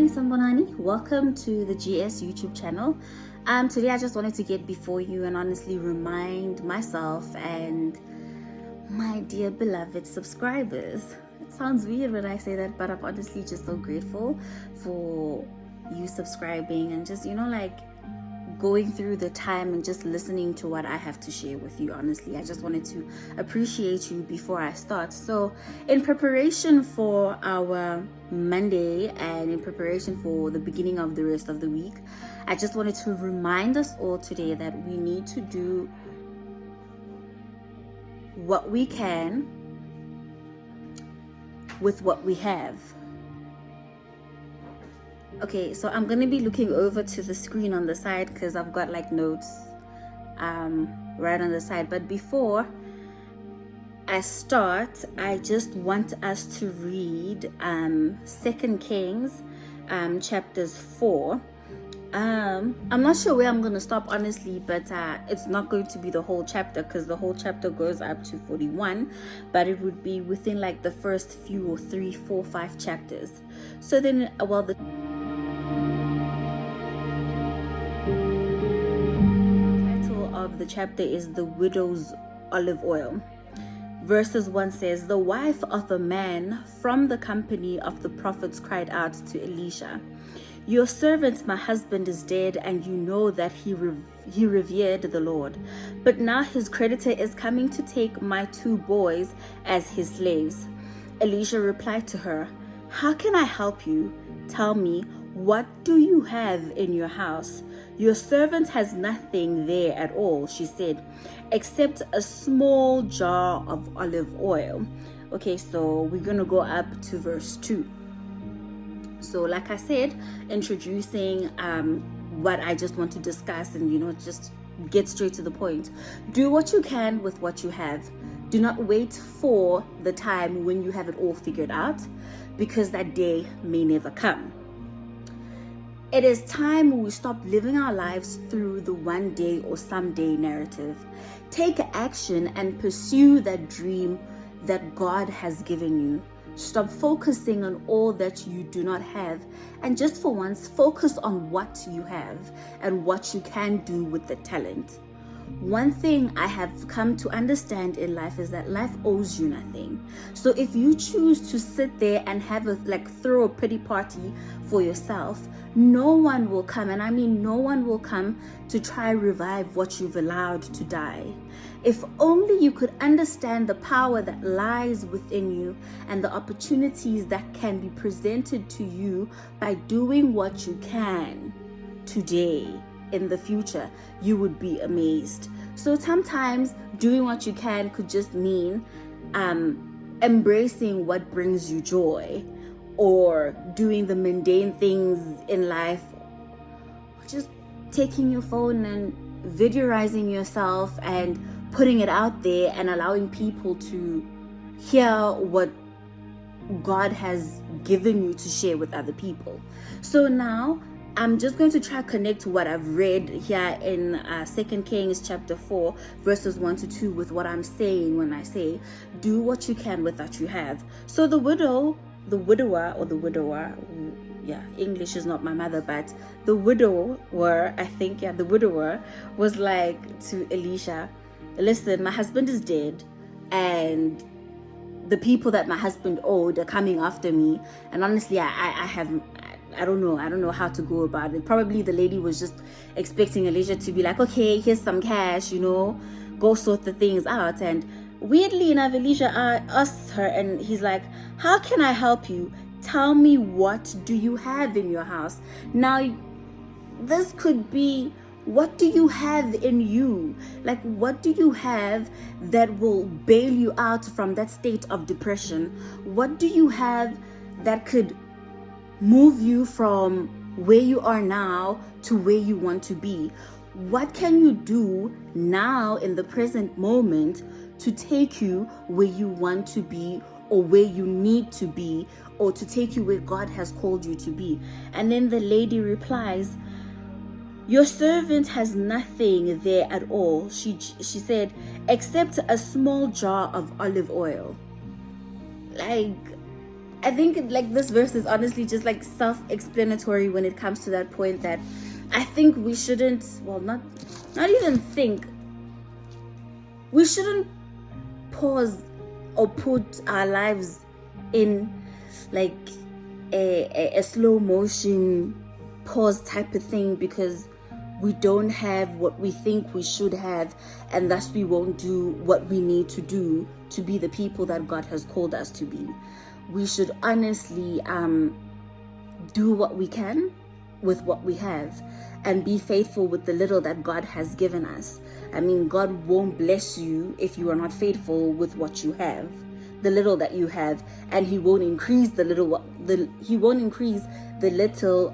Sambonani, welcome to the GS YouTube channel. Today I just wanted to get before you and honestly remind myself and my dear beloved subscribers. It sounds weird when I say that, but I'm honestly just so grateful for you subscribing and just, going through the time and just listening to what I have to share with you. Honestly, I just wanted to appreciate you before I start. So in preparation for our Monday and in preparation for the beginning of the rest of the week, I just wanted to remind us all today that we need to do what we can with what we have. Okay, so I'm gonna be looking over to the screen on the side because I've got like notes right on the side. But before I start, I just want us to read 2 Kings chapters 4. I'm not sure where I'm gonna stop honestly, but it's not going to be the whole chapter because the whole chapter goes up to 41, but it would be within like the first few or 3, 4, 5 chapters. So then the title of the chapter is The Widow's Olive Oil. Verses 1 says, "The wife of a man from the company of the prophets cried out to Elisha, 'Your servant, my husband, is dead, and you know that he revered the Lord. But now his creditor is coming to take my 2 boys as his slaves.' Elisha replied to her, 'How can I help you? Tell me, what do you have in your house?' 'Your servant has nothing there at all,' she said, 'except a small jar of olive oil.'" Okay, so we're going to go up to verse 2. So like I said, introducing what I just want to discuss and, just get straight to the point. Do what you can with what you have. Do not wait for the time when you have it all figured out, because that day may never come. It is time we stop living our lives through the one day or someday narrative. Take action and pursue that dream that God has given you. Stop focusing on all that you do not have, and just for once, focus on what you have and what you can do with the talent. One thing I have come to understand in life is that life owes you nothing. So if you choose to sit there and have throw a pity party for yourself, no one will come, and I mean no one will come to try revive what you've allowed to die. If only you could understand the power that lies within you and the opportunities that can be presented to you by doing what you can today. In the future, you would be amazed. So sometimes doing what you can could just mean embracing what brings you joy, or doing the mundane things in life, or just taking your phone and videoizing yourself and putting it out there and allowing people to hear what God has given you to share with other people. So now I'm just going to try to connect what I've read here in 2 Kings chapter 4 verses 1 to 2 with what I'm saying when I say do what you can with what you have. So the widower, English is not my mother, but the widower was like to Elisha, "Listen, my husband is dead, and the people that my husband owed are coming after me, and honestly I don't know how to go about it." Probably the lady was just expecting Elisha to be like, "Okay, here's some cash, go sort the things out." And weirdly enough, Elisha asks her, and he's like, "How can I help you? Tell me, what do you have in your house?" Now, this could be, what do you have in you? Like, what do you have that will bail you out from that state of depression? What do you have that could move you from where you are now to where you want to be? What can you do now in the present moment to take you where you want to be, or where you need to be, or to take you where God has called you to be? And then the lady replies, "Your servant has nothing there at all," she said, "except a small jar of olive oil." Like, I think like this verse is honestly just like self-explanatory when it comes to that point that I think we shouldn't, well, not even think, we shouldn't pause or put our lives in like a slow motion pause type of thing because we don't have what we think we should have, and thus we won't do what we need to do to be the people that God has called us to be. We should honestly do what we can with what we have and be faithful with the little that God has given us. I mean, God won't bless you if you are not faithful with what you have, the little that you have, and He won't increase the little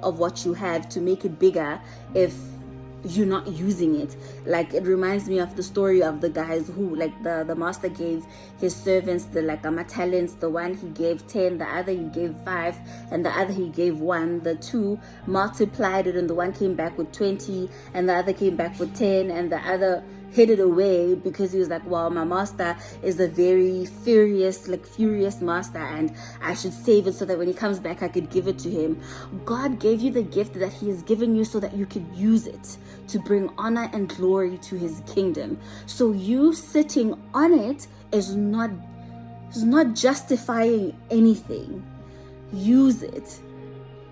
of what you have to make it bigger if you're not using it. Like, it reminds me of the story of the guys who, like, the master gave his servants the talents. The one he gave 10, the other he gave 5, and the other he gave 1. The 2 multiplied it, and the one came back with 20, and the other came back with 10, and the other hid it away because he was like, well, my master is a very furious master, and I should save it so that when he comes back I could give it to him. God gave you the gift that He has given you so that you could use it to bring honor and glory to His kingdom. So you sitting on it is not justifying anything. Use it,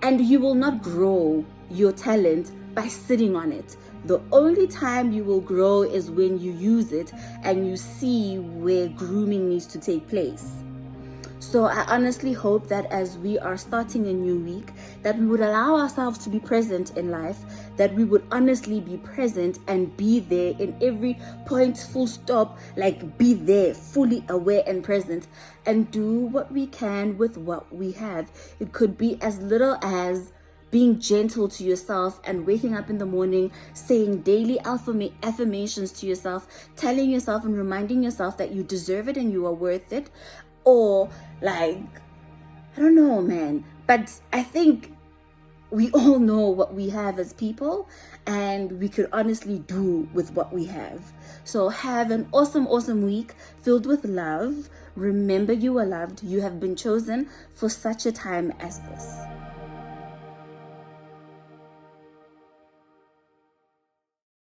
and you will not grow your talent by sitting on it. The only time you will grow is when you use it and you see where grooming needs to take place. So I honestly hope that as we are starting a new week, that we would allow ourselves to be present in life, that we would honestly be present and be there in every point, full stop, like be there, fully aware and present, and do what we can with what we have. It could be as little as being gentle to yourself and waking up in the morning, saying daily affirmations to yourself, telling yourself and reminding yourself that you deserve it and you are worth it. Or like, I don't know, man, but I think we all know what we have as people, and we could honestly do with what we have. So have an awesome week filled with love. Remember, you are loved. You have been chosen for such a time as this.